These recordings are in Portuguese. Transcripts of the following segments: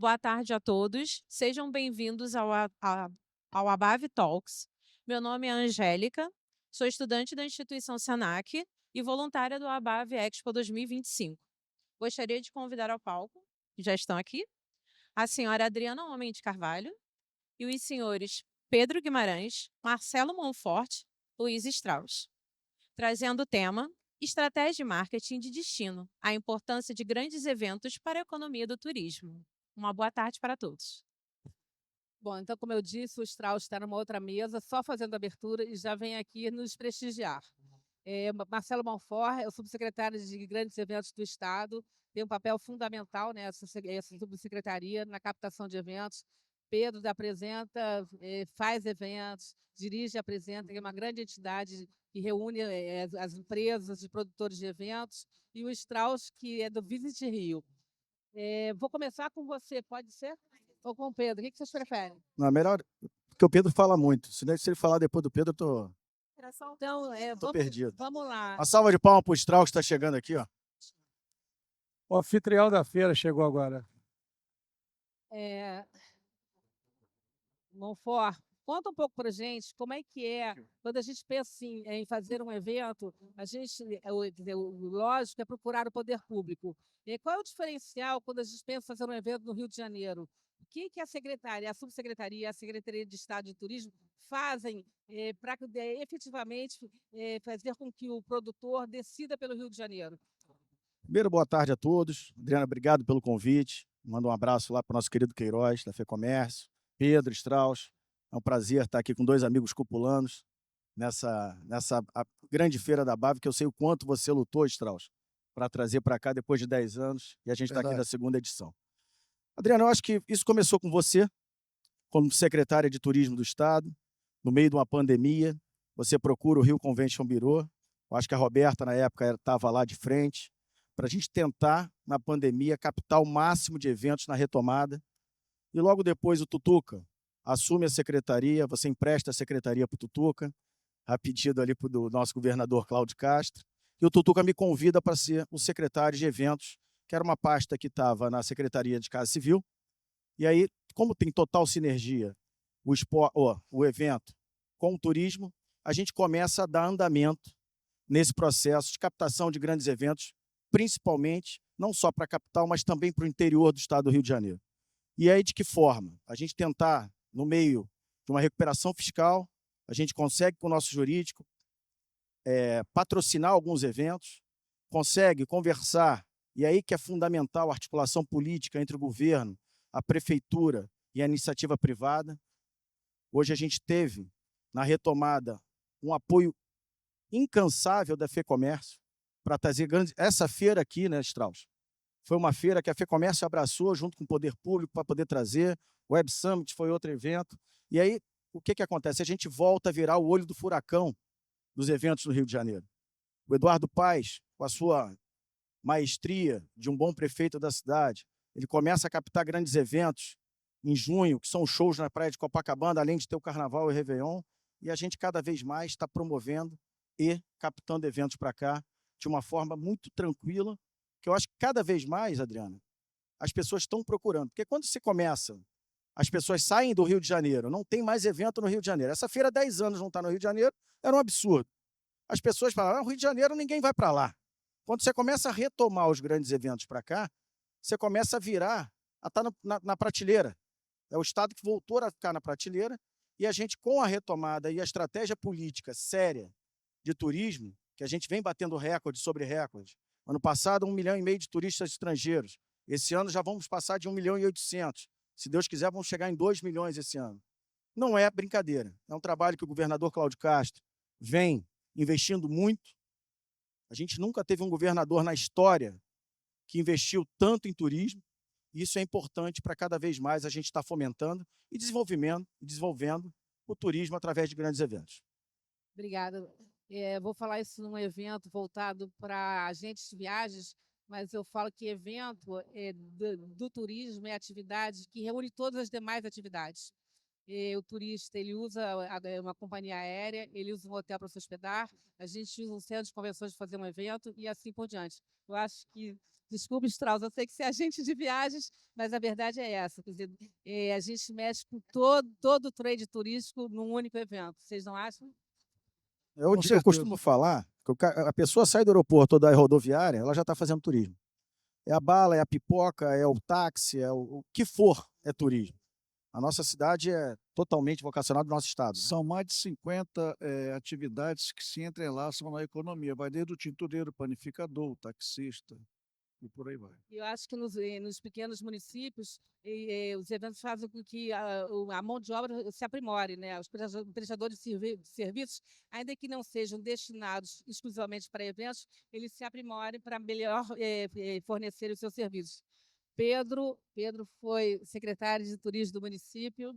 Boa tarde a todos. Sejam bem-vindos ao Abave Talks. Meu nome é Angélica, sou estudante da instituição Senac e voluntária do Abave Expo 2025. Gostaria de convidar ao palco, que já estão aqui, a senhora Adriana Homem de Carvalho e os senhores Pedro Guimarães, Marcelo Monforte, Luiz Strauss, trazendo o tema Estratégia de Marketing de Destino, a importância de grandes eventos para a economia do turismo. Uma boa tarde para todos. Bom, então, como eu disse, o Strauss está numa outra mesa, só fazendo abertura e já vem aqui nos prestigiar. Marcelo Monfort é o subsecretário de Grandes Eventos do Estado, tem um papel fundamental nessa subsecretaria na captação de eventos. Pedro apresenta, faz eventos, dirige e apresenta, é uma grande entidade que reúne as empresas de produtores de eventos, e o Strauss, que é do Visit Rio. Vou começar com você, pode ser? Ou com o Pedro? O que vocês preferem? Não, é melhor, porque o Pedro fala muito. Se ele falar depois do Pedro, eu Então, tô perdido. vamos lá. Uma salva de palmas para o Strauss que está chegando aqui, ó. O anfitrião da feira chegou agora. É, Monfort, conta um pouco para a gente como é que é quando a gente pensa assim, em fazer um evento, a gente, o lógico é procurar o poder público. Qual é o diferencial quando a gente pensa em fazer um evento no Rio de Janeiro? O que a secretaria, a subsecretaria, a Secretaria de Estado de Turismo fazem para efetivamente fazer com que o produtor decida pelo Rio de Janeiro? Primeiro, boa tarde a todos. Adriana, obrigado pelo convite. Manda um abraço lá para o nosso querido Queiroz, da FEComércio, Pedro, Strauss. É um prazer estar aqui com dois amigos cupulanos nessa grande feira da BAV, que eu sei o quanto você lutou, Strauss, para trazer para cá depois de 10 anos, e a gente está aqui na segunda edição. Adriana, eu acho que isso começou com você, como secretária de Turismo do Estado, no meio de uma pandemia. Você procura o Rio Convention Bureau. Eu acho que a Roberta, na época, estava lá de frente, para a gente tentar, na pandemia, captar o máximo de eventos na retomada. E logo depois o Tutuca assume a secretaria, você empresta a secretaria para o Tutuca, a pedido ali do nosso governador Cláudio Castro, e o Tutuca me convida para ser o secretário de eventos, que era uma pasta que estava na Secretaria de Casa Civil. E aí, como tem total sinergia o evento com o turismo, a gente começa a dar andamento nesse processo de captação de grandes eventos, principalmente, não só para a capital, mas também para o interior do estado do Rio de Janeiro. E aí, de que forma? A gente tentar, no meio de uma recuperação fiscal, a gente consegue, com o nosso jurídico, patrocinar alguns eventos, consegue conversar, e aí que é fundamental a articulação política entre o governo, a prefeitura e a iniciativa privada. Hoje a gente teve, na retomada, um apoio incansável da FEComércio para trazer grandes... Essa feira aqui, né, Strauss? Foi uma feira que a FEComércio abraçou junto com o poder público para poder trazer. O Web Summit foi outro evento. E aí, o que acontece? A gente volta a virar o olho do furacão dos eventos no Rio de Janeiro. O Eduardo Paes, com a sua maestria de um bom prefeito da cidade, ele começa a captar grandes eventos em junho, que são shows na praia de Copacabana, além de ter o Carnaval e o Réveillon, e a gente cada vez mais está promovendo e captando eventos para cá de uma forma muito tranquila, que eu acho que cada vez mais, Adriana, as pessoas estão procurando. Porque quando você começa, as pessoas saem do Rio de Janeiro, não tem mais evento no Rio de Janeiro. Essa feira há 10 anos não está no Rio de Janeiro, era um absurdo. As pessoas falam, no Rio de Janeiro ninguém vai para lá. Quando você começa a retomar os grandes eventos para cá, você começa a virar, a estar na prateleira. É o Estado que voltou a ficar na prateleira, e a gente, com a retomada e a estratégia política séria de turismo, que a gente vem batendo recorde sobre recorde. Ano passado, 1,5 milhão de turistas estrangeiros. Esse ano já vamos passar de 1,8 milhão. Se Deus quiser, vamos chegar em 2 milhões esse ano. Não é brincadeira. É um trabalho que o governador Cláudio Castro vem investindo muito. A gente nunca teve um governador na história que investiu tanto em turismo. Isso é importante para cada vez mais a gente estar fomentando e desenvolvendo o turismo através de grandes eventos. Obrigada. Vou falar isso num evento voltado para agentes de viagens, mas eu falo que evento do turismo é atividade que reúne todas as demais atividades. o turista ele usa uma companhia aérea, ele usa um hotel para se hospedar, a gente usa um centro de convenções para fazer um evento e assim por diante. Eu acho que, desculpe, Strauss, eu sei que você é agente de viagens, mas a verdade é essa, quer dizer, a gente mexe com todo o trade turístico num único evento. Vocês não acham? Eu certeza. costumo falar que a pessoa sai do aeroporto ou da rodoviária, ela já está fazendo turismo. É a bala, é a pipoca, é o táxi, é o que for, é turismo. A nossa cidade é totalmente vocacionada do nosso estado, né? São mais de 50 atividades que se entrelaçam na economia. Vai desde o tintureiro, panificador, o taxista e por aí vai. Eu acho que nos pequenos municípios, os eventos fazem com que a mão de obra se aprimore, né? Os prestadores de serviços, ainda que não sejam destinados exclusivamente para eventos, eles se aprimorem para melhor fornecer os seus serviços. Pedro foi secretário de turismo do município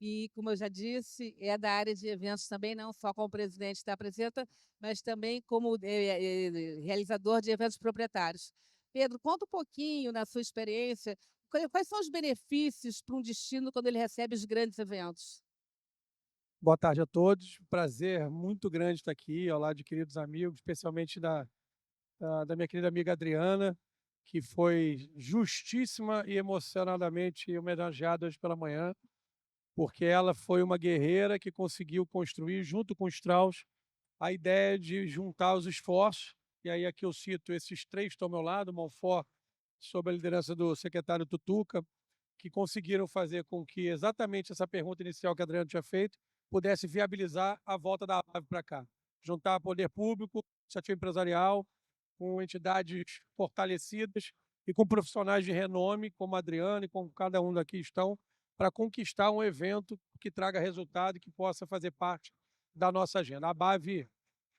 e, como eu já disse, é da área de eventos também, não só como presidente da Apresenta, mas também como realizador de eventos proprietários. Pedro, conta um pouquinho na sua experiência, quais são os benefícios para um destino quando ele recebe os grandes eventos? Boa tarde a todos. Prazer muito grande estar aqui ao lado de queridos amigos, especialmente da minha querida amiga Adriana, que foi justíssima e emocionadamente homenageada hoje pela manhã, porque ela foi uma guerreira que conseguiu construir, junto com os Strauss, a ideia de juntar os esforços. E aí aqui eu cito esses três que estão ao meu lado, Monfort, sob a liderança do secretário Tutuca, que conseguiram fazer com que exatamente essa pergunta inicial que a Adriana tinha feito pudesse viabilizar a volta da ABAV para cá. Juntar poder público, iniciativa empresarial, com entidades fortalecidas e com profissionais de renome, como a Adriana e como cada um daqui estão, para conquistar um evento que traga resultado e que possa fazer parte da nossa agenda. A ABAV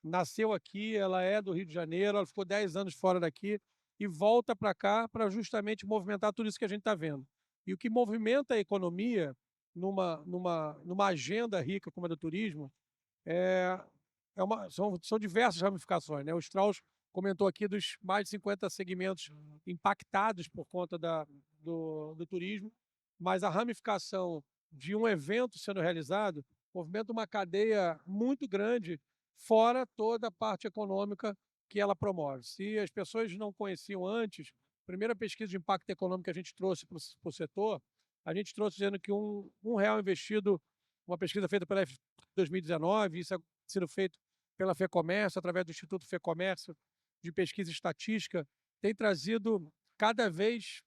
nasceu aqui, ela é do Rio de Janeiro, ela ficou 10 anos fora daqui e volta para cá para justamente movimentar tudo isso que a gente está vendo. E o que movimenta a economia numa agenda rica como a do turismo são diversas ramificações, né? O Strauss comentou aqui dos mais de 50 segmentos impactados por conta do turismo, mas a ramificação de um evento sendo realizado movimenta uma cadeia muito grande, fora toda a parte econômica que ela promove. Se as pessoas não conheciam antes, a primeira pesquisa de impacto econômico que a gente trouxe para o setor, a gente trouxe dizendo que um real investido, uma pesquisa feita pela F 2019, isso é sendo feito pela FEComércio, através do Instituto FEComércio de Pesquisa e Estatística, tem trazido cada vez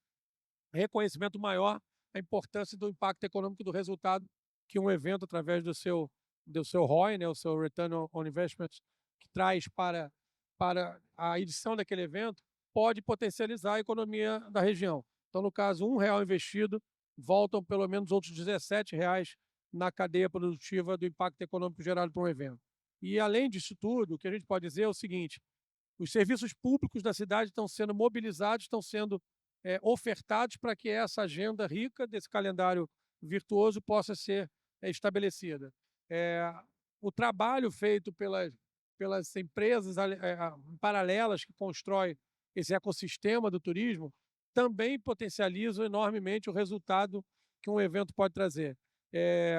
reconhecimento maior a importância do impacto econômico do resultado que um evento, através do seu ROI, né, o seu Return on Investment, que traz para a edição daquele evento, pode potencializar a economia da região. Então, no caso, R$1 investido, voltam pelo menos outros R$17 na cadeia produtiva do impacto econômico gerado por um evento. E, além disso tudo, o que a gente pode dizer é o seguinte: os serviços públicos da cidade estão sendo mobilizados, estão sendo ofertados para que essa agenda rica desse calendário virtuoso possa ser estabelecida. O trabalho feito pelas empresas paralelas que constroem esse ecossistema do turismo também potencializa enormemente o resultado que um evento pode trazer.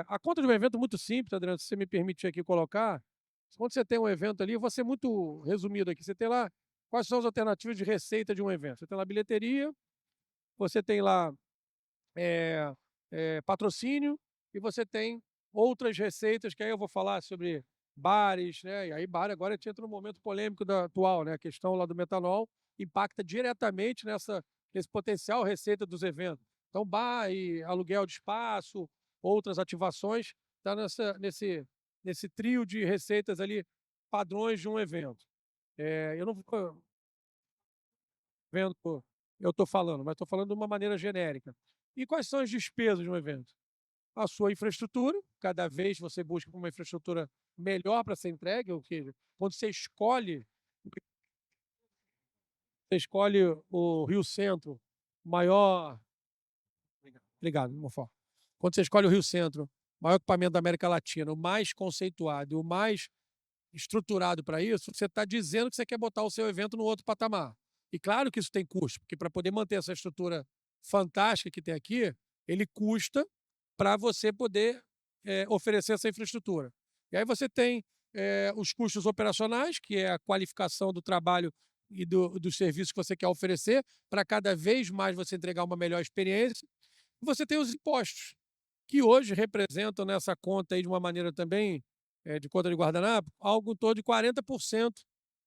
A conta de um evento muito simples, Adriano, se você me permite aqui colocar, quando você tem um evento ali, eu vou ser muito resumido aqui, você tem lá quais são as alternativas de receita de um evento. Você tem lá bilheteria, você tem lá patrocínio e você tem outras receitas, que aí eu vou falar sobre bares, né? E aí bar agora a gente entra no momento polêmico atual, né? A questão lá do metanol impacta diretamente nesse potencial receita dos eventos. Então, bar e aluguel de espaço, outras ativações, está nesse trio de receitas ali, padrões de um evento. Eu não vou vendo, eu estou falando, mas estou falando de uma maneira genérica. E quais são as despesas de um evento? A sua infraestrutura, cada vez você busca uma infraestrutura melhor para ser entregue, ou seja, quando você escolhe o Rio Centro, maior. Obrigado, Monfort. Quando você escolhe o Rio Centro, maior equipamento da América Latina, o mais conceituado, o mais estruturado para isso, você está dizendo que você quer botar o seu evento no outro patamar. E claro que isso tem custo, porque para poder manter essa estrutura fantástica que tem aqui, ele custa para você poder oferecer essa infraestrutura. E aí você tem os custos operacionais, que é a qualificação do trabalho e do serviço que você quer oferecer, para cada vez mais você entregar uma melhor experiência. E você tem os impostos, que hoje representam nessa conta aí de uma maneira também, de conta de guardanapo, algo em torno de 40%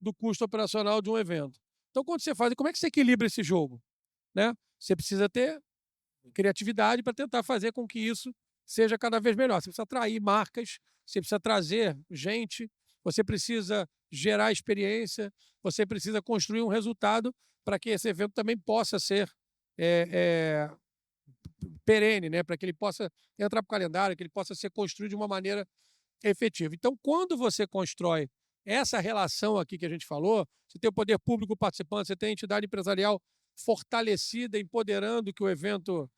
do custo operacional de um evento. Então, quando você faz, como é que você equilibra esse jogo? Né? Você precisa ter criatividade para tentar fazer com que isso seja cada vez melhor. Você precisa atrair marcas, você precisa trazer gente, você precisa gerar experiência, você precisa construir um resultado para que esse evento também possa ser perene, né? Para que ele possa entrar para o calendário, que ele possa ser construído de uma maneira efetiva. Então, quando você constrói essa relação aqui que a gente falou, você tem o poder público participando, você tem a entidade empresarial fortalecida, empoderando que o evento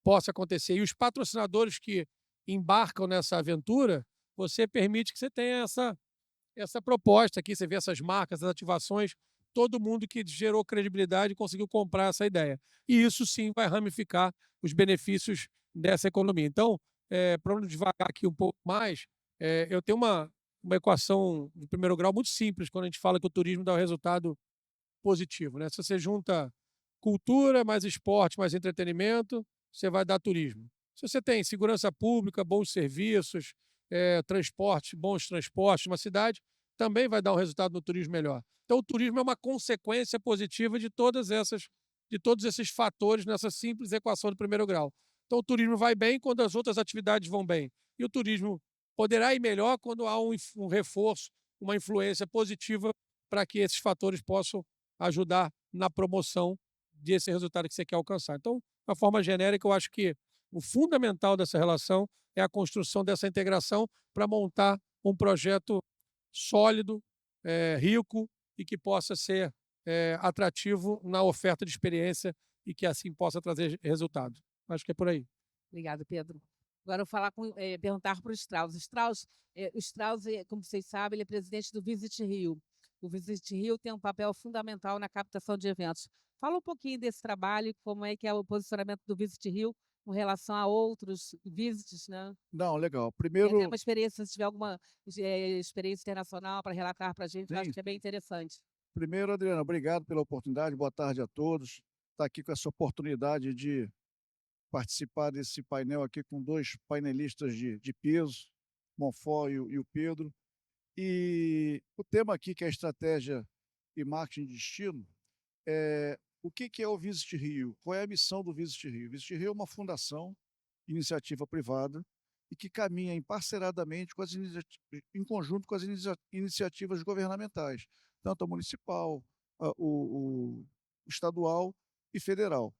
possa acontecer. E os patrocinadores que embarcam nessa aventura, você permite que você tenha essa proposta aqui, você vê essas marcas, as ativações, todo mundo que gerou credibilidade conseguiu comprar essa ideia. E isso sim vai ramificar os benefícios dessa economia. Então, para não devagar aqui um pouco mais, eu tenho uma equação de primeiro grau muito simples quando a gente fala que o turismo dá um resultado positivo. Né? Se você junta cultura, mais esporte, mais entretenimento, você vai dar turismo. Se você tem segurança pública, bons serviços, transporte, bons transportes, uma cidade, também vai dar um resultado no turismo melhor. Então, o turismo é uma consequência positiva de todos esses fatores nessa simples equação de primeiro grau. Então, o turismo vai bem quando as outras atividades vão bem. E o turismo poderá ir melhor quando há um reforço, uma influência positiva para que esses fatores possam ajudar na promoção desse resultado que você quer alcançar. Então, de uma forma genérica, eu acho que o fundamental dessa relação é a construção dessa integração para montar um projeto sólido, rico e que possa ser atrativo na oferta de experiência e que assim possa trazer resultado. Acho que é por aí. Obrigada, Pedro. Agora eu vou falar perguntar para o Strauss. O Strauss, como vocês sabem, ele é presidente do Visit Rio. O Visit Rio tem um papel fundamental na captação de eventos. Fala um pouquinho desse trabalho, como é que é o posicionamento do Visit Rio com relação a outros visits, né? Não, legal. Tem Primeiro, até uma experiência, se tiver alguma experiência internacional para relatar para a gente, eu acho sim, que é bem interessante. primeiro, Adriana, obrigado pela oportunidade. Boa tarde a todos. Estar aqui com essa oportunidade de participar desse painel aqui com dois painelistas de peso, Monfort e o Pedro. E o tema aqui, que é estratégia e marketing de destino, o que é o Visit Rio? Qual é a missão do Visit Rio? O Visit Rio é uma fundação, iniciativa privada, e que caminha emparceradamente em conjunto com as iniciativas governamentais, tanto a municipal, o estadual e federal.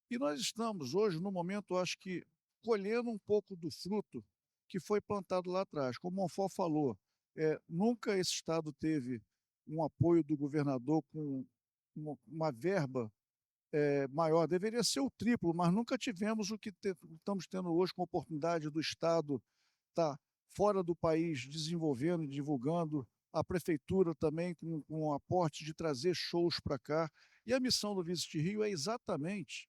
E nós estamos hoje, no momento, acho que, colhendo um pouco do fruto que foi plantado lá atrás. Como o Monfort falou, nunca esse Estado teve um apoio do governador com uma verba maior. Deveria ser o triplo, mas nunca tivemos o que estamos tendo hoje com a oportunidade do Estado estar fora do país, desenvolvendo, divulgando, a prefeitura também com um aporte de trazer shows para cá. E a missão do Visit Rio é exatamente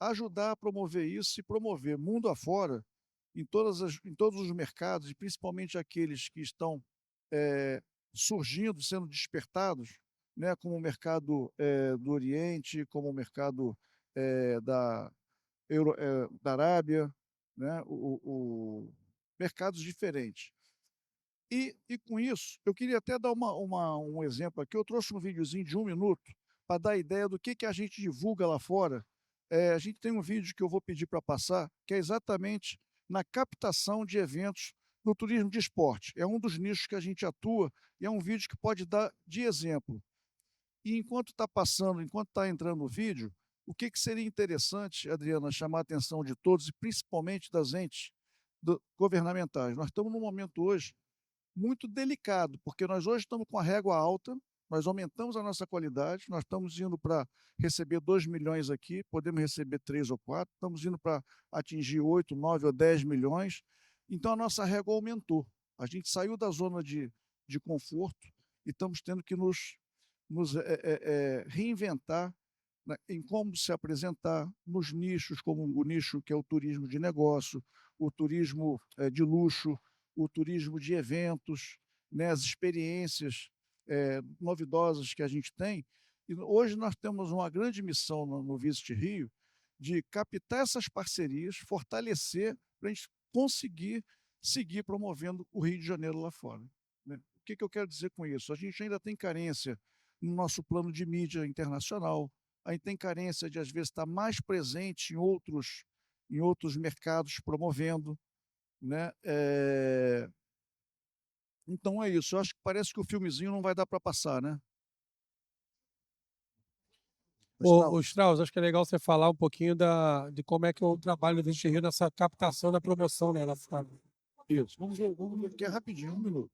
ajudar a promover isso e promover mundo afora, em todos os mercados, e principalmente aqueles que estão surgindo, sendo despertados, né, como o mercado do Oriente, como o mercado da Arábia, né, mercados diferentes. E com isso, eu queria até dar um exemplo aqui. Eu trouxe um videozinho de 1 minuto para dar ideia do que a gente divulga lá fora. A gente tem um vídeo que eu vou pedir para passar, que é exatamente na captação de eventos no turismo de esporte. É um dos nichos que a gente atua e é um vídeo que pode dar de exemplo. E enquanto está passando, enquanto está entrando o vídeo, o que seria interessante, Adriana, chamar a atenção de todos e principalmente das entes governamentais. Nós estamos num momento hoje muito delicado, porque nós hoje estamos com a régua alta, nós aumentamos a nossa qualidade, nós estamos indo para receber 2 milhões aqui, podemos receber 3 ou 4, estamos indo para atingir 8, 9 ou 10 milhões, então a nossa régua aumentou. A gente saiu da zona de conforto e estamos tendo que nos reinventar, né, em como se apresentar nos nichos, como o nicho que é o turismo de negócio, o turismo de luxo, o turismo de eventos, né, as experiências novidosas que a gente tem. E hoje nós temos uma grande missão no Visit Rio de captar essas parcerias, fortalecer, para a gente conseguir seguir promovendo o Rio de Janeiro lá fora, né? O que eu quero dizer com isso? A gente ainda tem carência no nosso plano de mídia internacional, a gente tem carência de, às vezes, estar mais presente em outros mercados promovendo, né? Então é isso. Eu acho que parece que o filmezinho não vai dar para passar, né? Ô, Strauss, acho que é legal você falar um pouquinho de como é que eu trabalho no Visit Rio nessa captação da promoção, né? Isso. Vamos ver aqui rapidinho, um minuto.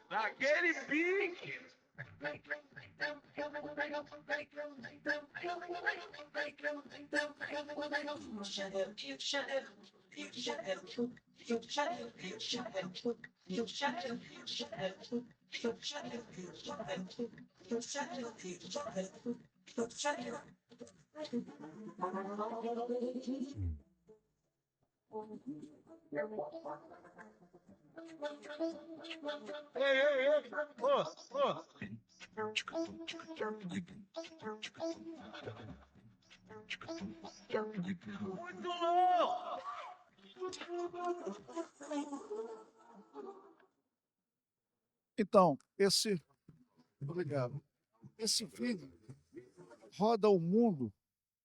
Naquele pique. Muito louco! Então, obrigado. Esse filme roda o mundo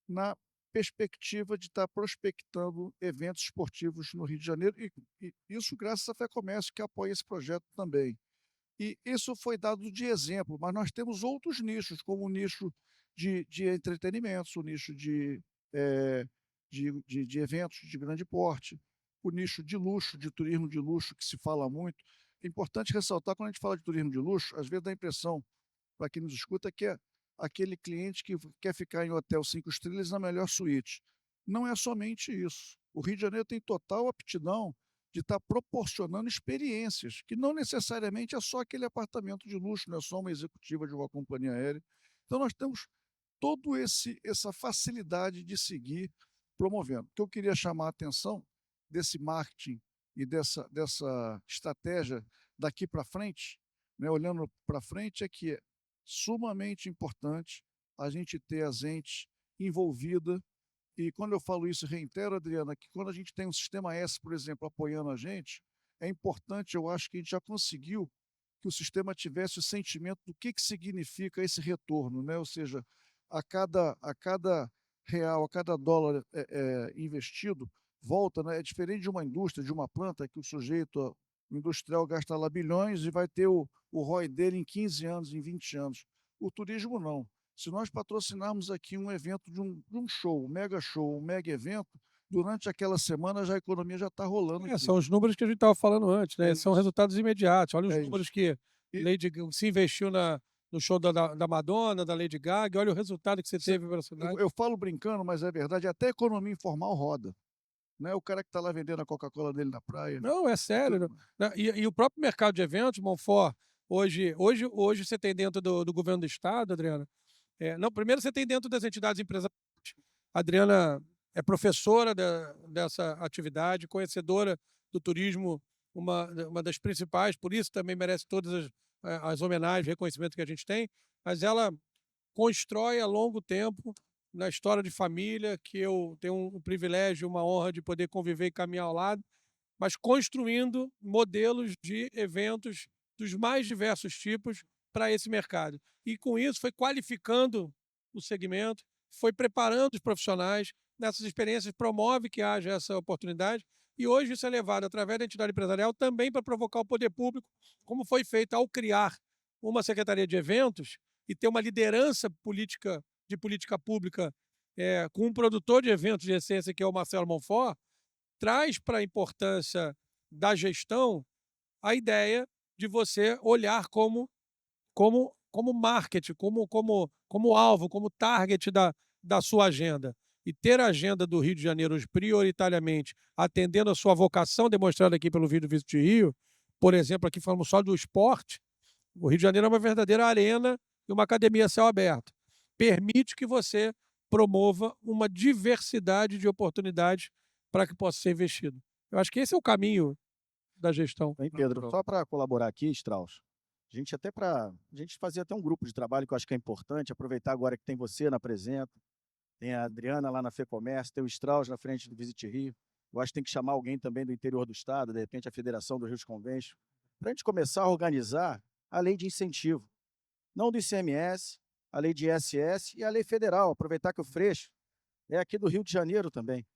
na perspectiva de estar prospectando eventos esportivos no Rio de Janeiro, e isso graças à Fé Comércio, que apoia esse projeto também. E isso foi dado de exemplo, mas nós temos outros nichos, como o nicho de entretenimentos, o nicho de eventos de grande porte, o nicho de luxo, de turismo de luxo, que se fala muito. É importante ressaltar, quando a gente fala de turismo de luxo, às vezes dá a impressão, para quem nos escuta, que é aquele cliente que quer ficar em hotel 5 estrelas na melhor suíte. Não é somente isso. O Rio de Janeiro tem total aptidão de estar proporcionando experiências, que não necessariamente é só aquele apartamento de luxo, não é só uma executiva de uma companhia aérea. Então nós temos toda essa facilidade de seguir promovendo. O que eu queria chamar a atenção desse marketing e dessa estratégia daqui para frente, né, olhando para frente, é que é sumamente importante a gente ter a gente envolvida. E quando eu falo isso, reitero, Adriana, que quando a gente tem um sistema S, por exemplo, apoiando a gente, é importante, eu acho que a gente já conseguiu que o sistema tivesse o sentimento do que significa esse retorno, né? Ou seja, a cada real, a cada dólar investido, volta, né? É diferente de uma indústria, de uma planta, que o industrial gasta lá bilhões e vai ter o ROI dele em 15 anos, em 20 anos. O turismo não. Se nós patrocinarmos aqui um evento de um show, um mega evento, durante aquela semana já a economia já está rolando aqui. São os números que a gente estava falando antes, né? São isso. resultados imediatos. Olha os É números isso. que E- se investiu no show da Madonna, da Lady Gaga, olha o resultado que você teve para a cidade. Eu falo brincando, mas é verdade, até a economia informal roda. Não é o cara que está lá vendendo a Coca-Cola dele na praia. Não, é sério. Tudo. Né? E o próprio mercado de eventos, Monfort, hoje você tem dentro do governo do Estado, Adriana. Não, primeiro você tem dentro das entidades empresariais. A Adriana é professora dessa atividade, conhecedora do turismo, uma das principais, por isso também merece todas as homenagens, reconhecimento que a gente tem, mas ela constrói a longo tempo na história de família, que eu tenho um privilégio, uma honra de poder conviver e caminhar ao lado, mas construindo modelos de eventos dos mais diversos tipos para esse mercado. E com isso foi qualificando o segmento, foi preparando os profissionais nessas experiências, promove que haja essa oportunidade E hoje isso é levado, através da entidade empresarial, também para provocar o poder público, como foi feito ao criar uma secretaria de eventos e ter uma liderança política de política pública com um produtor de eventos de essência, que é o Marcelo Monfort, traz para a importância da gestão a ideia de você olhar como marketing, como alvo, como target da sua agenda. E ter a agenda do Rio de Janeiro hoje, prioritariamente atendendo a sua vocação demonstrada aqui pelo vídeo Visit Rio, por exemplo, aqui falamos só do esporte, o Rio de Janeiro é uma verdadeira arena e uma academia a céu aberto. Permite que você promova uma diversidade de oportunidades para que possa ser investido. Eu acho que esse é o caminho da gestão. Bem, Pedro, só para colaborar aqui, Strauss, a gente fazer até um grupo de trabalho que eu acho que é importante, aproveitar agora que tem você na Apresenta, tem a Adriana lá na FEComércio, tem o Strauss na frente do Visit Rio. Eu acho que tem que chamar alguém também do interior do estado, de repente a Federação do Rio de Convênio, para a gente começar a organizar a lei de incentivo. Não do ICMS, a lei de ISS e a lei federal. Aproveitar que o Freixo é aqui do Rio de Janeiro também.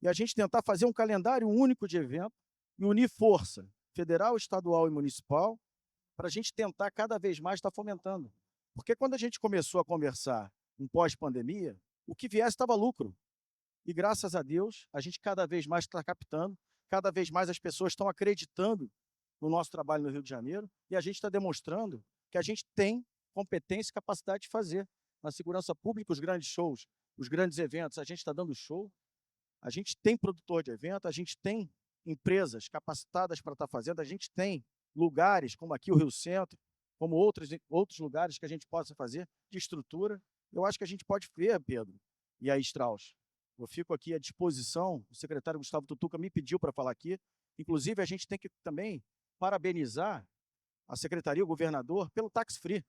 E a gente tentar fazer um calendário único de evento e unir força federal, estadual e municipal para a gente tentar cada vez mais estar fomentando. Porque quando a gente começou a conversar em pós-pandemia, o que viesse estava lucro. E graças a Deus, a gente cada vez mais está captando, cada vez mais as pessoas estão acreditando no nosso trabalho no Rio de Janeiro e a gente está demonstrando que a gente tem competência e capacidade de fazer. Na segurança pública, os grandes shows, os grandes eventos, a gente está dando show, a gente tem produtor de evento, a gente tem empresas capacitadas para estar fazendo, a gente tem lugares como aqui o Rio Centro, como outros lugares que a gente possa fazer de estrutura. Eu acho que a gente pode ver, Pedro, e aí, Strauss, eu fico aqui à disposição, o secretário Gustavo Tutuca me pediu para falar aqui, inclusive a gente tem que também parabenizar a secretaria, o governador, pelo Tax Free.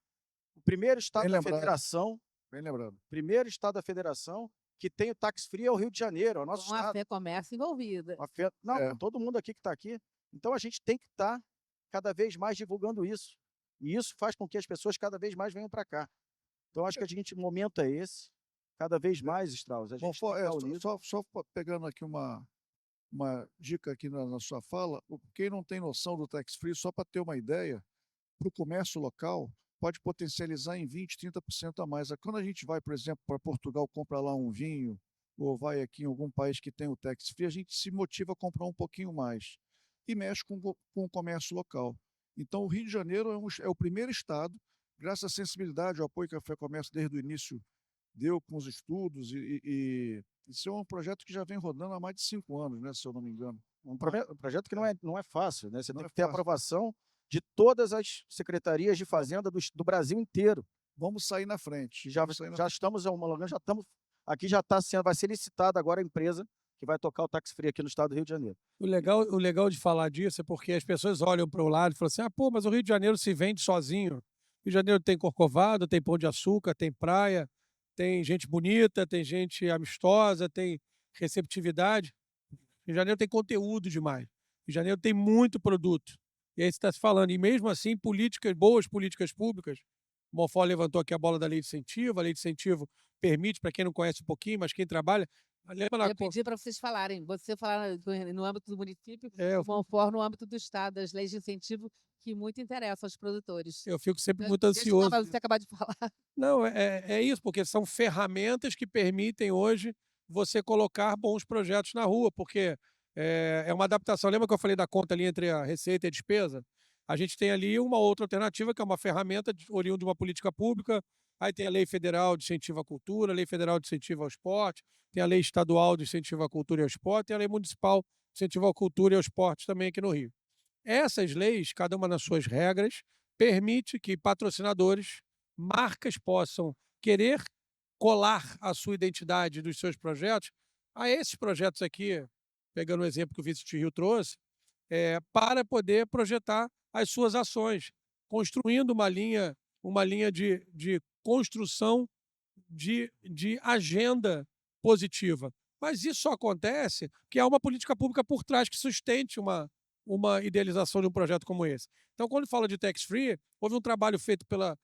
O primeiro estado da federação, Bem lembrado. primeiro estado da federação que tem o Tax Free é o Rio de Janeiro, é o nosso Com a estado. FEComércio envolvida. Não, todo mundo aqui que está aqui. Então a gente tem que estar cada vez mais divulgando isso. E isso faz com que as pessoas cada vez mais venham para cá. Então acho que o momento é esse. Cada vez mais, Strauss, a Bom, gente tem que estar unido. só pegando aqui uma dica aqui na sua fala, quem não tem noção do tax free, só para ter uma ideia, para o comércio local, pode potencializar em 20%, 30% a mais. Quando a gente vai, por exemplo, para Portugal, compra lá um vinho, ou vai aqui em algum país que tem o tax free, a gente se motiva a comprar um pouquinho mais e mexe com o comércio local. Então, o Rio de Janeiro é o primeiro estado, graças à sensibilidade, ao apoio que a FEComércio desde o início deu com os estudos, e isso é um projeto que já vem rodando há mais de 5 anos, né, se eu não me engano. Um projeto que não é fácil, né? Você Não tem é que ter a fácil. aprovação de todas as secretarias de fazenda do Brasil inteiro. Vamos sair na frente. E já estamos homologando, aqui vai ser licitada agora a empresa que vai tocar o Tax Free aqui no estado do Rio de Janeiro. O legal de falar disso é porque as pessoas olham para o lado e falam assim, mas o Rio de Janeiro se vende sozinho. O Rio de Janeiro tem Corcovado, tem Pão de Açúcar, tem praia, tem gente bonita, tem gente amistosa, tem receptividade. O Rio de Janeiro tem conteúdo demais. O Rio de Janeiro tem muito produto. E aí você está se falando, e mesmo assim, boas políticas públicas. O Monfort levantou aqui a bola da lei de incentivo. A lei de incentivo permite, para quem não conhece um pouquinho, mas quem trabalha. Eu pedi para vocês falarem. Você falar no âmbito do município, o Monfort no âmbito do Estado, as leis de incentivo que muito interessam aos produtores. Eu fico sempre muito ansioso. Você acabou de falar. Não, é isso, porque são ferramentas que permitem hoje você colocar bons projetos na rua, porque é uma adaptação. Lembra que eu falei da conta ali entre a receita e a despesa? A gente tem ali uma outra alternativa, que é uma ferramenta oriunda de uma política pública. Aí tem a Lei Federal de Incentivo à Cultura, a Lei Federal de Incentivo ao Esporte, tem a Lei Estadual de Incentivo à Cultura e ao Esporte, tem a Lei Municipal de Incentivo à Cultura e ao Esporte também aqui no Rio. Essas leis, cada uma nas suas regras, permite que patrocinadores, marcas possam querer colar a sua identidade dos seus projetos a esses projetos aqui, pegando o exemplo que o Visit Rio trouxe, para poder projetar as suas ações, construindo uma linha de construção de agenda positiva. Mas isso só acontece porque há uma política pública por trás que sustente uma idealização de um projeto como esse. Então, quando fala de tax free, houve um trabalho feito pela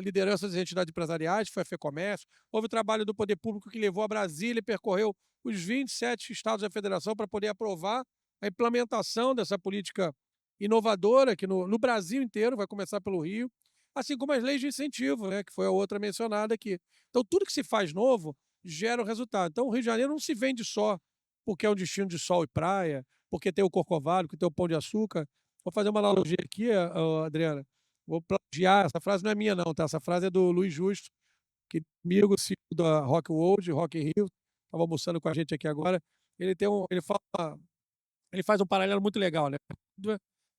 liderança das entidades empresariais, que foi a FEComércio, houve o trabalho do poder público que levou a Brasília e percorreu os 27 estados da federação para poder aprovar a implementação dessa política inovadora, que no Brasil inteiro, vai começar pelo Rio, assim como as leis de incentivo, né, que foi a outra mencionada aqui. Então, tudo que se faz novo gera um resultado. Então, o Rio de Janeiro não se vende só porque é um destino de sol e praia, porque tem o Corcovado, que tem o Pão de Açúcar. Vou fazer uma analogia aqui, Adriana. Vou plagiar, essa frase não é minha não, tá? Essa frase é do Luiz Justo, que é amigo CEO da Rock World, Rock in Rio, estava almoçando com a gente aqui agora. Ele faz um paralelo muito legal, né?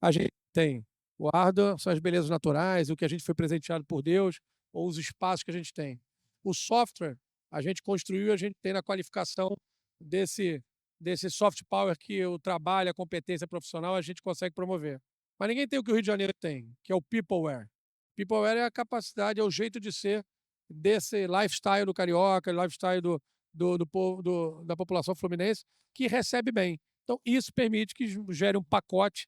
A gente tem o hardware, são as belezas naturais, o que a gente foi presenteado por Deus, ou os espaços que a gente tem. O software, a gente construiu, a gente tem na qualificação desse soft power que o trabalho, a competência profissional, a gente consegue promover. Mas ninguém tem o que o Rio de Janeiro tem, que é o peopleware. Peopleware é a capacidade, é o jeito de ser desse lifestyle do carioca, lifestyle do povo, da população fluminense, que recebe bem. Então, isso permite que gere um pacote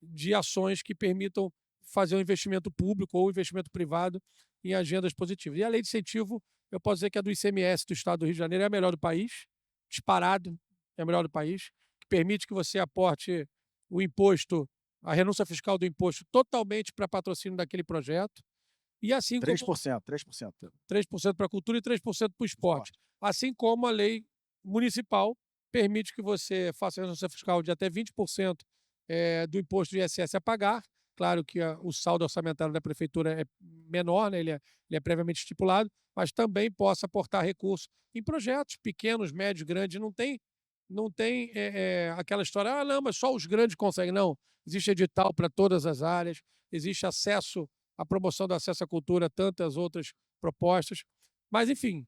de ações que permitam fazer um investimento público ou investimento privado em agendas positivas. E a lei de incentivo, eu posso dizer que a do ICMS do Estado do Rio de Janeiro é a melhor do país, disparado, é a melhor do país, que permite que você aporte o imposto, a renúncia fiscal do imposto totalmente para patrocínio daquele projeto, e assim como 3%, 3%. 3% para a cultura e 3% para o esporte. Assim como a lei municipal permite que você faça a renúncia fiscal de até 20% do imposto de ISS a pagar. Claro que o saldo orçamentário da prefeitura é menor, né? Ele é previamente estipulado, mas também possa aportar recursos em projetos pequenos, médios, grandes. Não tem aquela história, não, mas só os grandes conseguem. Não, existe edital para todas as áreas, existe acesso, a promoção do acesso à cultura, tantas outras propostas. Mas, enfim,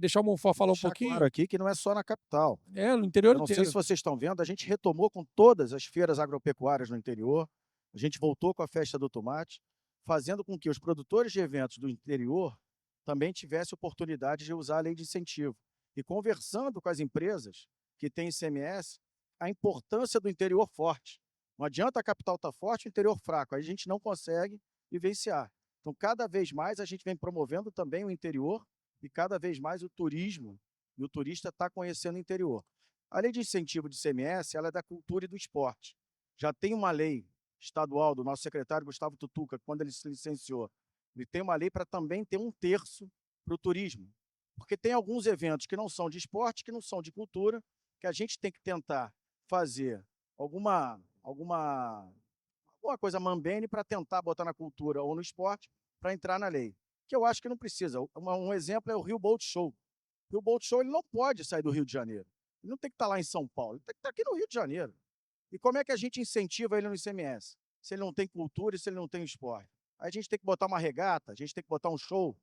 deixar o Monfort falar um Deixar pouquinho. claro aqui que não é só na capital. No interior Eu não sei inteiro. se vocês estão vendo, a gente retomou com todas as feiras agropecuárias no interior, a gente voltou com a Festa do Tomate, fazendo com que os produtores de eventos do interior também tivessem oportunidade de usar a lei de incentivo. E conversando com as empresas que têm ICMS, a importância do interior forte. Não adianta a capital estar forte e o interior fraco, aí a gente não consegue vivenciar. Então, cada vez mais a gente vem promovendo também o interior e cada vez mais o turismo, e o turista está conhecendo o interior. A lei de incentivo de ICMS, ela é da cultura e do esporte. Já tem uma lei estadual do nosso secretário Gustavo Tutuca, quando ele se licenciou, ele tem uma lei para também ter 1/3 para o turismo. Porque tem alguns eventos que não são de esporte, que não são de cultura, que a gente tem que tentar fazer alguma coisa mambene para tentar botar na cultura ou no esporte para entrar na lei. Que eu acho que não precisa. Um exemplo é o Rio Boat Show. O Rio Boat Show ele não pode sair do Rio de Janeiro. Ele não tem que estar lá em São Paulo, ele tem que estar aqui no Rio de Janeiro. E como é que a gente incentiva ele no ICMS? Se ele não tem cultura e se ele não tem esporte? Aí a gente tem que botar uma regata, a gente tem que botar um show.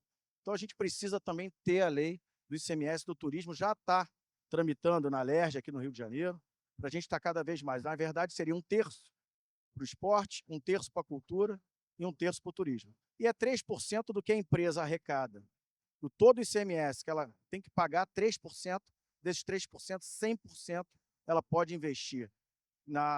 Então a gente precisa também ter a lei do ICMS do turismo, já está tramitando na LERJ aqui no Rio de Janeiro, para a gente estar cada vez mais. Na verdade, seria 1/3 para o esporte, 1/3 para a cultura e 1/3 para o turismo. E é 3% do que a empresa arrecada. Do todo o ICMS que ela tem que pagar, 3%, desses 3%, 100% ela pode investir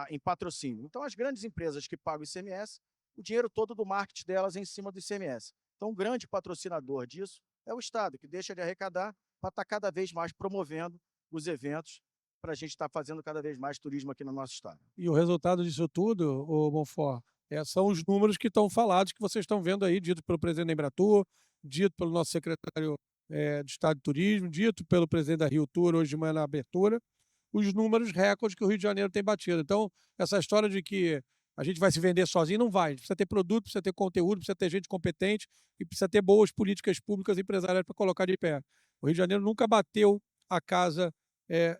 em patrocínio. Então, as grandes empresas que pagam o ICMS, o dinheiro todo do marketing delas é em cima do ICMS. Então, um grande patrocinador disso é o Estado, que deixa de arrecadar para estar cada vez mais promovendo os eventos para a gente estar fazendo cada vez mais turismo aqui no nosso estado. E o resultado disso tudo, ô Monfort, são os números que estão falados, que vocês estão vendo aí, dito pelo presidente da Embratur, dito pelo nosso secretário de Estado de Turismo, dito pelo presidente da Rio Tour hoje de manhã na abertura, os números recordes que o Rio de Janeiro tem batido. Então, essa história de que a gente vai se vender sozinho, não vai. Precisa ter produto, precisa ter conteúdo, precisa ter gente competente e precisa ter boas políticas públicas empresariais para colocar de pé. O Rio de Janeiro nunca bateu a casa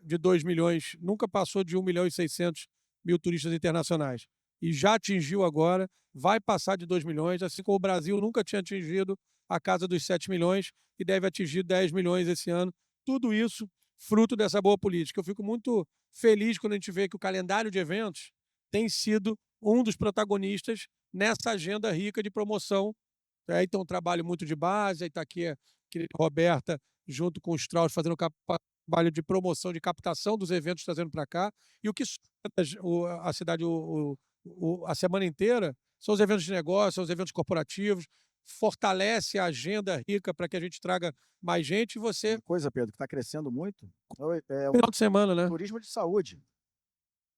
de 2 milhões, nunca passou de 1.600.000 turistas internacionais. E já atingiu agora, vai passar de 2 milhões, assim como o Brasil nunca tinha atingido a casa dos 7 milhões e deve atingir 10 milhões esse ano. Tudo isso fruto dessa boa política. Eu fico muito feliz quando a gente vê que o calendário de eventos tem sido um dos protagonistas nessa agenda rica de promoção. Aí tem um trabalho muito de base, aí está aqui a querida Roberta, junto com o Strauss, fazendo trabalho de promoção, de captação dos eventos, trazendo para cá. E o que a cidade a semana inteira são os eventos de negócio, são os eventos corporativos, fortalece a agenda rica para que a gente traga mais gente e você... Uma coisa, Pedro, que está crescendo muito é o Final de semana, né? turismo de saúde.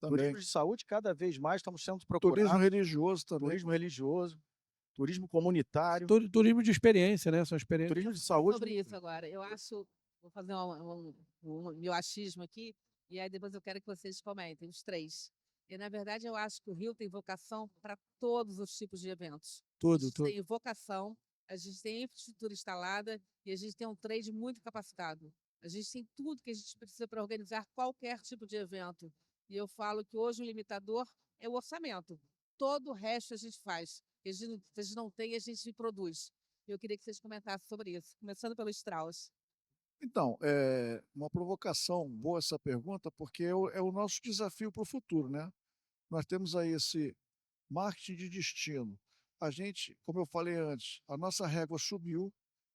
Também. Turismo de saúde, cada vez mais estamos sendo Turismo procurados. religioso também. Turismo religioso, turismo comunitário, Turismo de experiência, né? São experiências. turismo de saúde. Sobre isso agora. Eu acho, vou fazer um meu achismo aqui, e aí depois eu quero que vocês comentem, os três. E, na verdade, eu acho que o Rio tem vocação para todos os tipos de eventos. A Tudo, gente tudo. tem vocação, a gente tem infraestrutura instalada e a gente tem um trade muito capacitado. A gente tem tudo que a gente precisa para organizar qualquer tipo de evento. E eu falo que hoje o limitador é o orçamento. Todo o resto a gente faz. Se a gente não tem, a gente produz. Eu queria que vocês comentassem sobre isso, começando pelo Strauss. Então, é uma provocação boa essa pergunta, porque é o nosso desafio para o futuro, né? Nós temos aí esse marketing de destino. A gente, como eu falei antes, a nossa régua subiu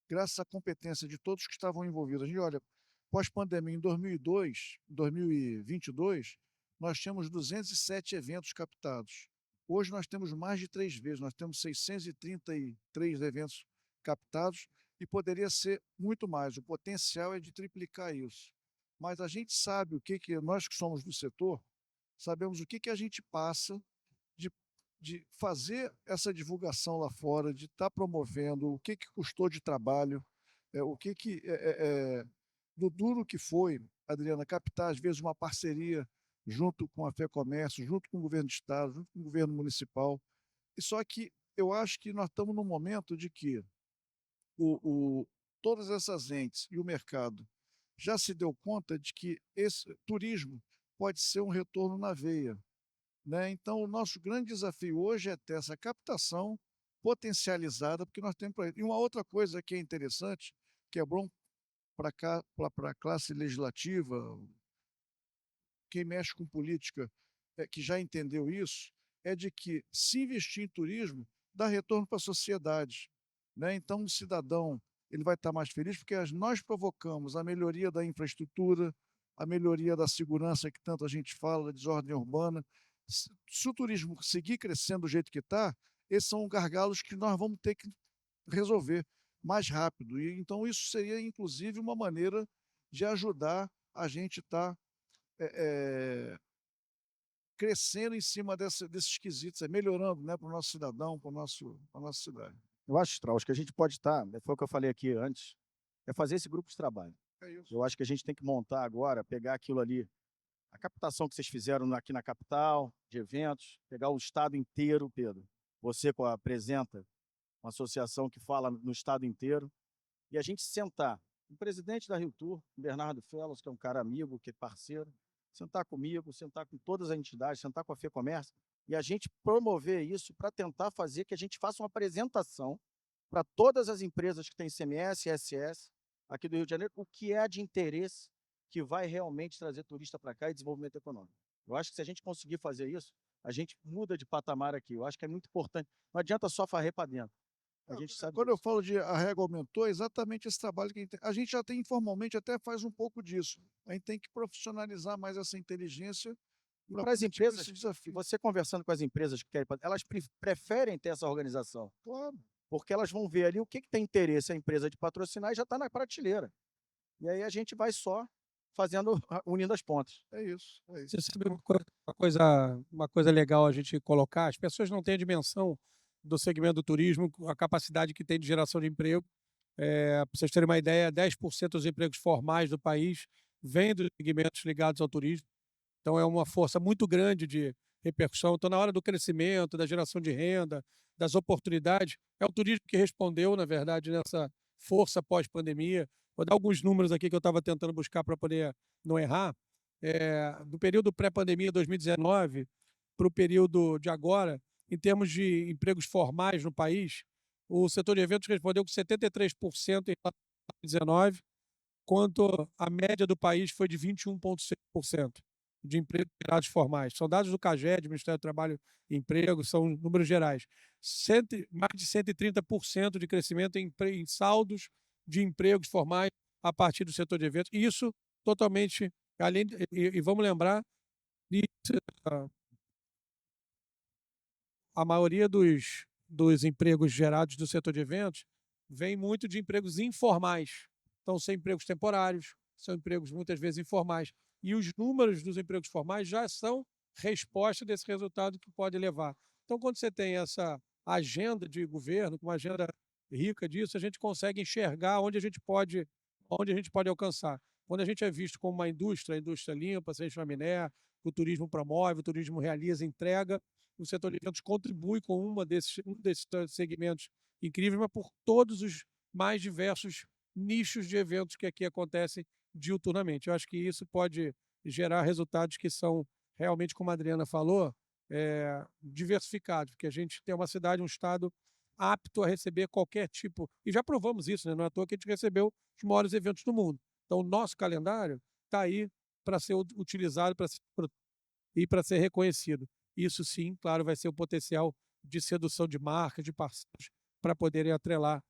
graças à competência de todos que estavam envolvidos. A gente olha, pós-pandemia, em 2022, nós tínhamos 207 eventos captados. Hoje nós temos mais de 3 vezes, nós temos 633 eventos captados e poderia ser muito mais. O potencial é de triplicar isso. Mas a gente sabe nós que somos do setor, sabemos o que a gente passa de fazer essa divulgação lá fora, de estar promovendo, o que custou de trabalho, do duro que foi, Adriana, captar às vezes uma parceria junto com a FEComércio, junto com o governo do estado, junto com o governo municipal. E só que eu acho que nós estamos num momento de que todas essas entes e o mercado já se deu conta de que esse turismo pode ser um retorno na veia, né? Então, o nosso grande desafio hoje é ter essa captação potencializada, porque nós temos. E uma outra coisa que é interessante, que é bom para a classe legislativa, quem mexe com política, que já entendeu isso, é de que se investir em turismo dá retorno para a sociedade, né? Então, o cidadão ele vai estar mais feliz porque nós provocamos a melhoria da infraestrutura, a melhoria da segurança que tanto a gente fala, da desordem urbana. Se o turismo seguir crescendo do jeito que está, esses são gargalos que nós vamos ter que resolver mais rápido. E então isso seria, inclusive, uma maneira de ajudar a gente estar crescendo em cima desses quesitos, melhorando, né, para o nosso cidadão, para a nossa cidade. Eu acho, Strauss, que a gente pode estar, foi o que eu falei aqui antes, é fazer esse grupo de trabalho. É isso. Eu acho que a gente tem que montar agora, pegar aquilo ali, a captação que vocês fizeram aqui na capital, de eventos, pegar o estado inteiro, Pedro. Você apresenta uma associação que fala no estado inteiro, e a gente sentar, o presidente da Rio Tour, Bernardo Fellows, que é um cara amigo, que é parceiro, sentar comigo, sentar com todas as entidades, sentar com a FEComércio, e a gente promover isso para tentar fazer que a gente faça uma apresentação para todas as empresas que têm ICMS e ISS aqui do Rio de Janeiro, o que é de interesse que vai realmente trazer turista para cá e desenvolvimento econômico. Eu acho que se a gente conseguir fazer isso, a gente muda de patamar aqui. Eu acho que é muito importante. Não adianta só farrer para dentro. A gente sabe Quando eu disso. falo de a régua aumentou, é exatamente esse trabalho que a gente já tem informalmente, até faz um pouco disso. A gente tem que profissionalizar mais essa inteligência Para as empresas, esse desafio. você conversando com as empresas que querem, elas preferem ter essa organização, Claro, porque elas vão ver ali o que tem interesse a empresa de patrocinar e já está na prateleira. E aí a gente vai só fazendo, unindo as pontas. é isso. Você sabe uma coisa legal a gente colocar? As pessoas não têm a dimensão do segmento do turismo, a capacidade que tem de geração de emprego. Para vocês terem uma ideia, 10% dos empregos formais do país vêm dos segmentos ligados ao turismo. Então, é uma força muito grande de repercussão. Então, na hora do crescimento, da geração de renda, das oportunidades, é o turismo que respondeu, na verdade, nessa força pós-pandemia. Vou dar alguns números aqui que eu estava tentando buscar para poder não errar. Do período pré-pandemia 2019 para o período de agora, em termos de empregos formais no país, o setor de eventos respondeu com 73% em 2019, enquanto a média do país foi de 21,6% de empregos gerados formais. São dados do CAGED, Ministério do Trabalho e Emprego, são números gerais. Mais de 130% de crescimento em saldos de empregos formais a partir do setor de eventos. E isso totalmente, e vamos lembrar, a maioria dos empregos gerados do setor de eventos vem muito de empregos informais. Então, são empregos temporários, são empregos muitas vezes informais. E os números dos empregos formais já são resposta desse resultado que pode levar. Então, quando você tem essa agenda de governo, uma agenda rica disso, a gente consegue enxergar onde a gente pode alcançar. Quando a gente é visto como uma indústria, a indústria limpa, sem chaminé, o turismo promove, o turismo realiza, entrega, o setor de eventos contribui com um desses segmentos incríveis, mas por todos os mais diversos nichos de eventos que aqui acontecem diuturnamente. Eu acho que isso pode gerar resultados que são realmente, como a Adriana falou, diversificados, porque a gente tem uma cidade, um estado apto a receber qualquer tipo, e já provamos isso, né? Não é à toa que a gente recebeu os maiores eventos do mundo. Então, o nosso calendário está aí para ser utilizado e para ser reconhecido. Isso sim, claro, vai ser o potencial de sedução de marcas, de parceiros, para poderem atrelar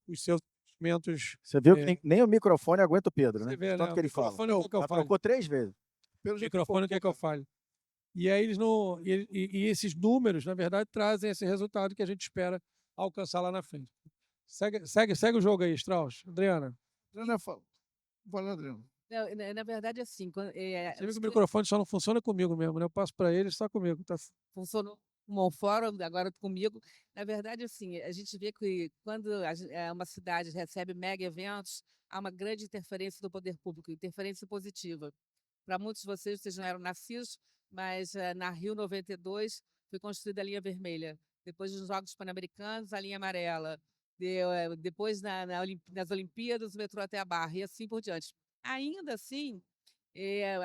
os seus investimentos. Você viu que nem o microfone aguenta o Pedro, né? Você vê, De né? tanto O que ele fala. microfone não quer que eu Já fale. trocou 3 vezes. Pelo O jeito microfone que quer que eu fale. E aí eles não. E esses números, na verdade, trazem esse resultado que a gente espera alcançar lá na frente. Segue o jogo aí, Strauss. Adriana. Adriana fala. Fala, Adriana. Não, na verdade, assim, Você vê que o microfone só não funciona comigo mesmo, né? Eu passo para ele só comigo. Tá? funcionou como um fórum, agora comigo. Na verdade, assim, a gente vê que quando uma cidade recebe mega eventos, há uma grande interferência do poder público, interferência positiva. Para muitos de vocês não eram nascidos, mas na Rio 92 foi construída a linha vermelha. Depois dos Jogos Pan-Americanos, a linha amarela. Depois, nas Olimpíadas, o metrô até a Barra, e assim por diante. Ainda assim,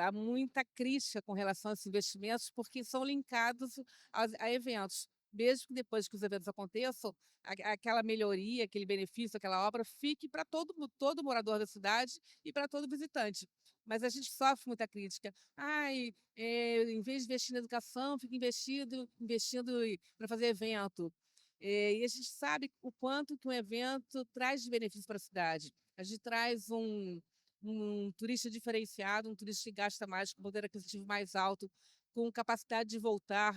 há muita crítica com relação a esses investimentos, porque são linkados a eventos. Mesmo que depois que os eventos aconteçam, aquela melhoria, aquele benefício, aquela obra fique para todo morador da cidade e para todo visitante. Mas a gente sofre muita crítica. Ai, em vez de investir na educação, fica investindo para fazer evento. E a gente sabe o quanto que um evento traz de benefício para a cidade. A gente traz um turista diferenciado, um turista que gasta mais, com poder aquisitivo mais alto, com capacidade de voltar,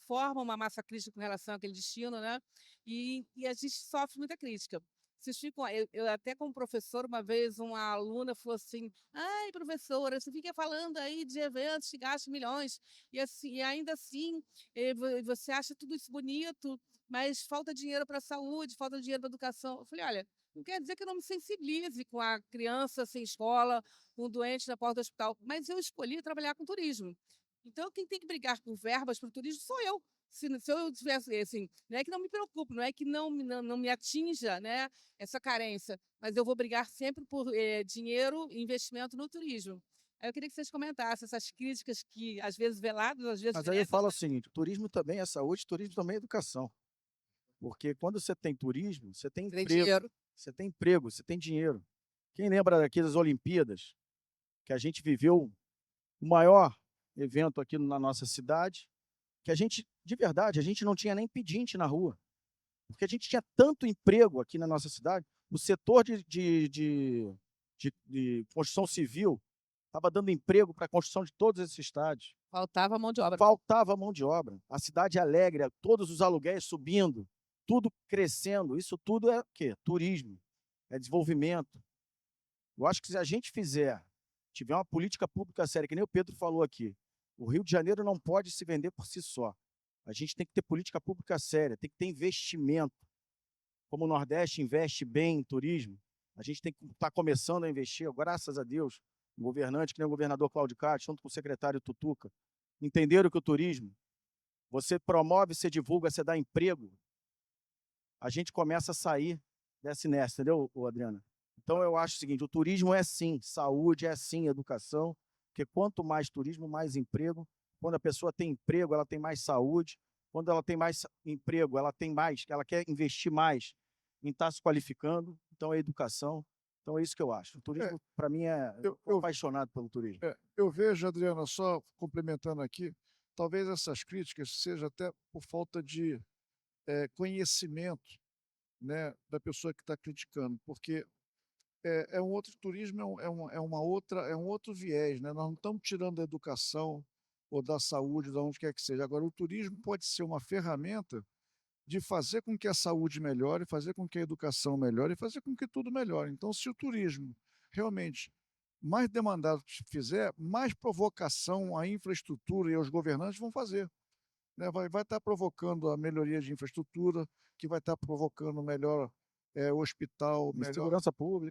forma uma massa crítica com relação àquele destino, né? E a gente sofre muita crítica. Vocês ficam, eu até como professor, uma vez uma aluna falou assim: ai, professora, você fica falando aí de eventos que gastam milhões, e, assim, e ainda assim você acha tudo isso bonito, mas falta dinheiro para a saúde, falta dinheiro para a educação. Eu falei: olha, não quer dizer que eu não me sensibilize com a criança sem escola, com o doente na porta do hospital, mas eu escolhi trabalhar com turismo. Então, quem tem que brigar por verbas para o turismo sou eu. Se eu tivesse, assim, não é que não me preocupe, não é que não me atinja, né, essa carência, mas eu vou brigar sempre por dinheiro e investimento no turismo. Aí eu queria que vocês comentassem essas críticas que, às vezes, veladas, às vezes Mas aí eu diretas, falo o seguinte: turismo também é saúde, turismo também é educação. Porque quando você tem turismo, você tem tem emprego, dinheiro. você tem dinheiro. Quem lembra daquelas Olimpíadas que a gente viveu o maior evento aqui na nossa cidade, que a gente, de verdade, a gente não tinha nem pedinte na rua, porque a gente tinha tanto emprego aqui na nossa cidade, o setor de construção civil estava dando emprego para a construção de todos esses estádios. Faltava mão de obra. Faltava mão de obra. A cidade alegre, todos os aluguéis subindo, tudo crescendo. Isso tudo é o quê? Turismo, é desenvolvimento. Eu acho que se a gente tiver uma política pública séria, que nem o Pedro falou aqui, o Rio de Janeiro não pode se vender por si só. A gente tem que ter política pública séria, tem que ter investimento. Como o Nordeste investe bem em turismo, a gente tem que estar começando a investir, graças a Deus, o governante, que nem o governador Cláudio Castro, junto com o secretário Tutuca, entenderam que o turismo, você promove, você divulga, você dá emprego, a gente começa a sair dessa inércia, entendeu, Adriana? Então, eu acho o seguinte: o turismo é sim saúde, é sim educação, porque quanto mais turismo, mais emprego. Quando a pessoa tem emprego, ela tem mais saúde. Quando ela tem mais emprego, ela quer investir mais em estar se qualificando. Então, é educação. Então, é isso que eu acho. O turismo, para mim, eu sou apaixonado pelo turismo. Eu vejo, Adriana, só complementando aqui, talvez essas críticas sejam até por falta de conhecimento, né, da pessoa que está criticando, porque é um outro turismo, é um outro viés, né? Nós não estamos tirando da educação ou da saúde, de onde quer que seja. Agora, o turismo pode ser uma ferramenta de fazer com que a saúde melhore, fazer com que a educação melhore e fazer com que tudo melhore. Então, se o turismo realmente mais demandado fizer, mais provocação à infraestrutura e aos governantes vão fazer, né? Vai estar provocando a melhoria de infraestrutura, que vai estar provocando melhor hospital, De melhor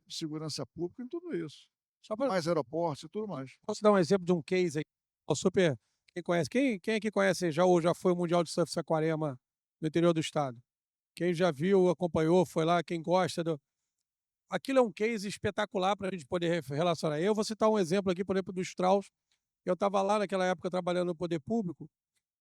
segurança pública e tudo isso. Só para Mais aeroportos e tudo mais. posso dar um exemplo de um case aí. O super, quem conhece? Quem aqui conhece já ou já foi o Mundial de Surf Saquarema no interior do estado? Quem já viu, acompanhou, foi lá, quem gosta do. Aquilo é um case espetacular para a gente poder relacionar. Eu vou citar um exemplo aqui, por exemplo, do Strauss. Eu estava lá naquela época trabalhando no poder público,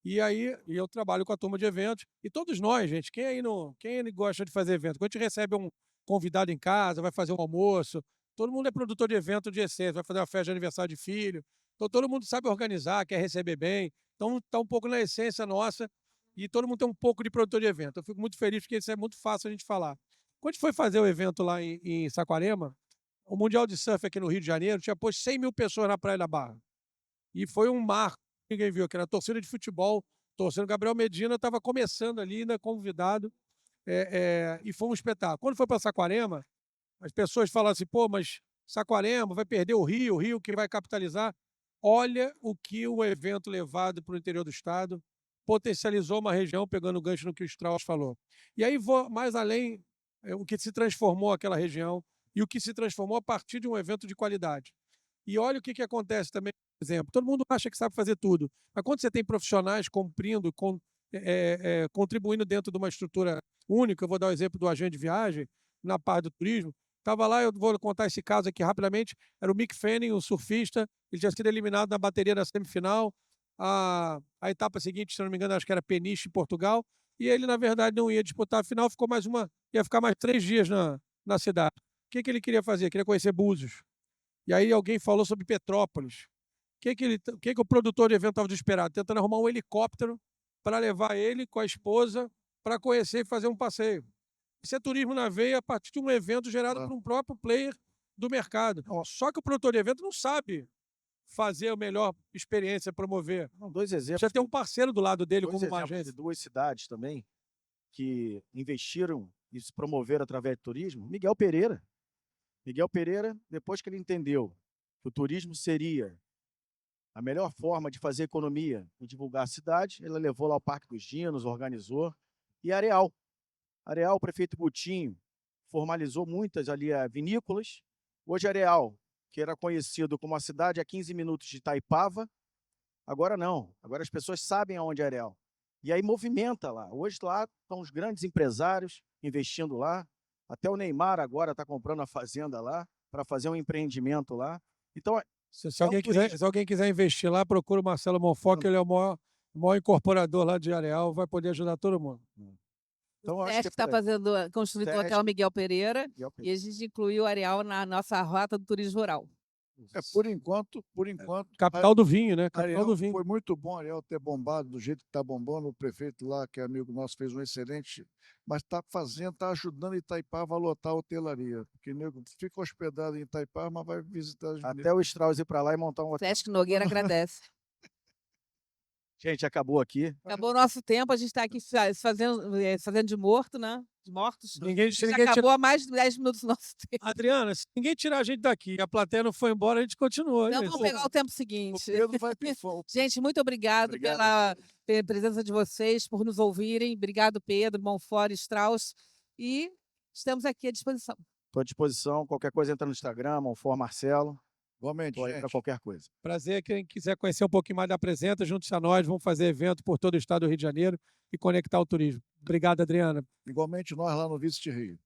e aí eu trabalho com a turma de eventos, e todos nós, gente, quem aí gosta de fazer evento? Quando a gente recebe um convidado em casa, vai fazer um almoço, todo mundo é produtor de evento de essência, vai fazer uma festa de aniversário de filho, então todo mundo sabe organizar, quer receber bem, então está um pouco na essência nossa, e todo mundo tem um pouco de produtor de evento. Eu fico muito feliz porque isso é muito fácil a gente falar. Quando a gente foi fazer o evento lá em Saquarema, o Mundial de Surf aqui no Rio de Janeiro tinha posto 100 mil pessoas na Praia da Barra. E foi um marco, ninguém viu, que era a torcida de futebol, torcendo Gabriel Medina, estava começando ali, ainda convidado, e foi um espetáculo. Quando foi para Saquarema, as pessoas falaram assim, pô, mas Saquarema vai perder o Rio que vai capitalizar. Olha o que o evento levado para o interior do estado potencializou uma região, pegando o gancho no que o Strauss falou. E aí vou mais além, o que se transformou aquela região e o que se transformou a partir de um evento de qualidade. E olha o que acontece também, por exemplo, todo mundo acha que sabe fazer tudo, mas quando você tem profissionais cumprindo, contribuindo dentro de uma estrutura única, eu vou dar o exemplo do agente de viagem, na parte do turismo, estava lá, eu vou contar esse caso aqui rapidamente, era o Mick Fanning, o surfista, ele tinha sido eliminado na bateria da semifinal, a etapa seguinte, se não me engano, acho que era Peniche, em Portugal, e ele, na verdade, não ia disputar a final, ia ficar mais 3 dias na cidade. O que ele queria fazer? Queria conhecer Búzios. E aí alguém falou sobre Petrópolis. O que o produtor de evento estava desesperado? Tentando arrumar um helicóptero para levar ele com a esposa para conhecer e fazer um passeio. Isso é turismo na veia a partir de um evento gerado por um próprio player do mercado. Só que o produtor de evento não sabe fazer a melhor experiência, promover. Não, 2 exemplos. Precisa ter um parceiro do lado dele, 2 como uma exemplos agência. de 2 cidades também que investiram e se promoveram através do turismo. Miguel Pereira. Miguel Pereira, depois que ele entendeu que o turismo seria a melhor forma de fazer economia e divulgar a cidade, ele levou lá o Parque dos Dinos, organizou. E Areal. Areal, o prefeito Gutinho formalizou muitas ali vinícolas. Hoje Areal, que era conhecido como a cidade a 15 minutos de Itaipava, agora não. Agora as pessoas sabem aonde é Areal. E aí movimenta lá. Hoje lá estão os grandes empresários investindo lá. Até o Neymar agora está comprando a fazenda lá para fazer um empreendimento lá. Então, se alguém quiser investir lá, procura o Marcelo Monfort, que ele é o maior incorporador lá de Areal, vai poder ajudar todo mundo. Então, O acho SESC que está construindo o Hotel Miguel Pereira Miguel e a gente incluiu o Areal na nossa rota do turismo rural. Por enquanto, Capital do vinho, né? Capital Areal do vinho. foi muito bom Areal ter bombado do jeito que está bombando. O prefeito lá, que é amigo nosso, fez um excelente, mas está ajudando Itaipava a lotar a hotelaria. Porque nego fica hospedado em Itaipava, mas vai visitar as até o Strauss ir para lá e montar um hotel. Sesc Nogueira agradece. Gente, acabou aqui. Acabou o nosso tempo, a gente está aqui fazendo de morto, né? De mortos. Já acabou há mais de 10 minutos do nosso tempo. Adriana, se ninguém tirar a gente daqui e a plateia não foi embora, a gente continua. Então vamos pegar o tempo O seguinte. Pedro vai pifar. Gente, muito obrigado pela presença de vocês, por nos ouvirem. Obrigado, Pedro, Monfort, Strauss. E estamos aqui à disposição. Estou à disposição. Qualquer coisa entra no Instagram, Monfort Marcelo. Igualmente, Estou aí para gente. qualquer coisa. Prazer, quem quiser conhecer um pouquinho mais da Apresenta, junte-se a nós, vamos fazer evento por todo o estado do Rio de Janeiro e conectar o turismo. Obrigado, Adriana. Igualmente nós lá no Visit Rio.